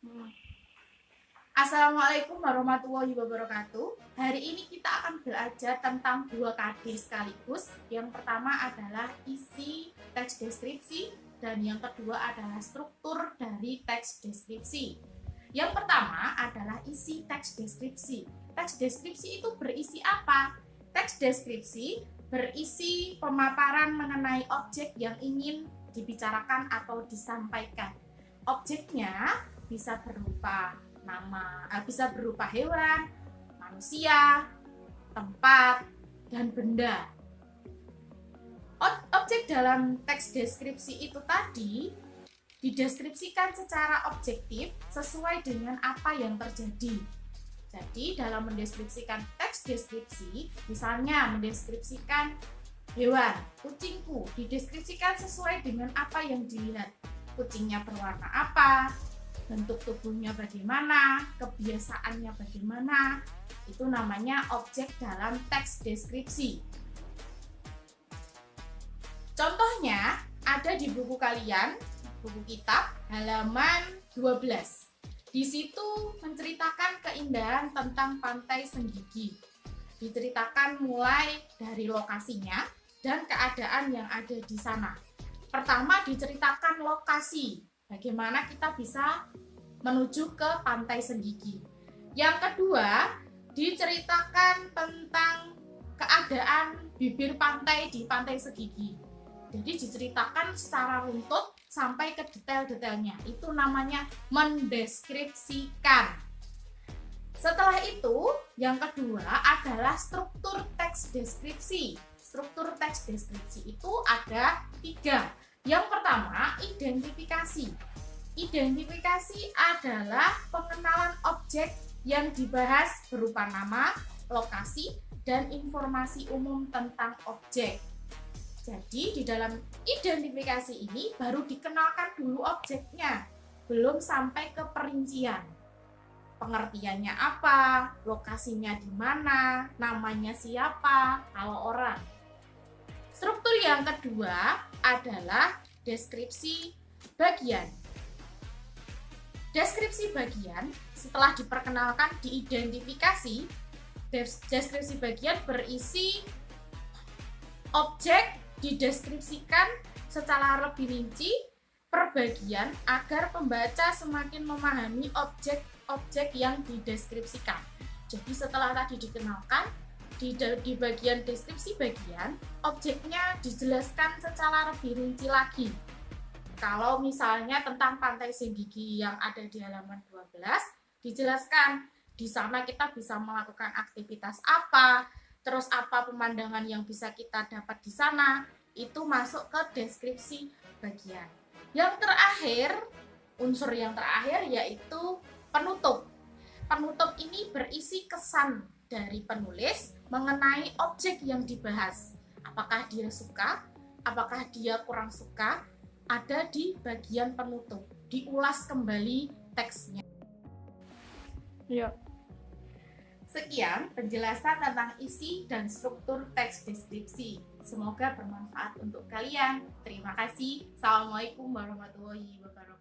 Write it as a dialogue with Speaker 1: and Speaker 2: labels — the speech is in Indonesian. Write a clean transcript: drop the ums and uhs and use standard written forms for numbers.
Speaker 1: Hmm. Assalamualaikum warahmatullahi wabarakatuh. Hari ini kita akan belajar tentang dua KD sekaligus. Yang pertama adalah isi teks deskripsi dan yang kedua adalah struktur dari teks deskripsi. Yang pertama adalah isi teks deskripsi. Teks deskripsi itu berisi apa? Teks deskripsi berisi pemaparan mengenai objek yang ingin dibicarakan atau disampaikan. Objeknya bisa berupa bisa berupa hewan, manusia, tempat, dan benda. Objek dalam teks deskripsi itu tadi dideskripsikan secara objektif sesuai dengan apa yang terjadi. Jadi dalam mendeskripsikan teks deskripsi, misalnya mendeskripsikan hewan, kucingku, dideskripsikan sesuai dengan apa yang dilihat. Kucingnya berwarna apa, bentuk tubuhnya bagaimana, kebiasaannya bagaimana, itu namanya objek dalam teks deskripsi. Contohnya ada di buku kalian, buku kitab halaman 12. Di situ menceritakan keindahan tentang Pantai Senggigi. Diceritakan mulai dari lokasinya dan keadaan yang ada di sana. Pertama diceritakan lokasi, bagaimana kita bisa menuju ke Pantai Senggigi. Yang kedua, diceritakan tentang keadaan bibir pantai di Pantai Senggigi. Jadi diceritakan secara runtut sampai ke detail-detailnya. Itu namanya mendeskripsikan. Setelah itu, yang kedua adalah struktur teks deskripsi. Struktur teks deskripsi itu ada 3. Yang pertama, identifikasi. Identifikasi adalah pengenalan objek yang dibahas berupa nama, lokasi, dan informasi umum tentang objek. Jadi di dalam identifikasi ini baru dikenalkan dulu objeknya, belum sampai ke perincian. Pengertiannya apa, lokasinya di mana, namanya siapa, kalau orang. Struktur yang kedua adalah deskripsi bagian. Deskripsi bagian setelah diperkenalkan diidentifikasi, deskripsi bagian berisi objek dideskripsikan secara lebih rinci per bagian agar pembaca semakin memahami objek-objek yang dideskripsikan. Jadi setelah tadi dikenalkan, di bagian deskripsi bagian, objeknya dijelaskan secara lebih rinci lagi. Kalau misalnya tentang Pantai Senggigi yang ada di halaman 12, dijelaskan di sana kita bisa melakukan aktivitas apa, terus apa pemandangan yang bisa kita dapat di sana, itu masuk ke deskripsi bagian. Yang terakhir, unsur yang terakhir yaitu penutup. Penutup ini berisi kesan dari penulis mengenai objek yang dibahas. Apakah dia suka, apakah dia kurang suka, ada di bagian penutup. Diulas kembali teksnya.
Speaker 2: Ya.
Speaker 1: Sekian penjelasan tentang isi dan struktur teks deskripsi. Semoga bermanfaat untuk kalian. Terima kasih. Assalamualaikum warahmatullahi wabarakatuh.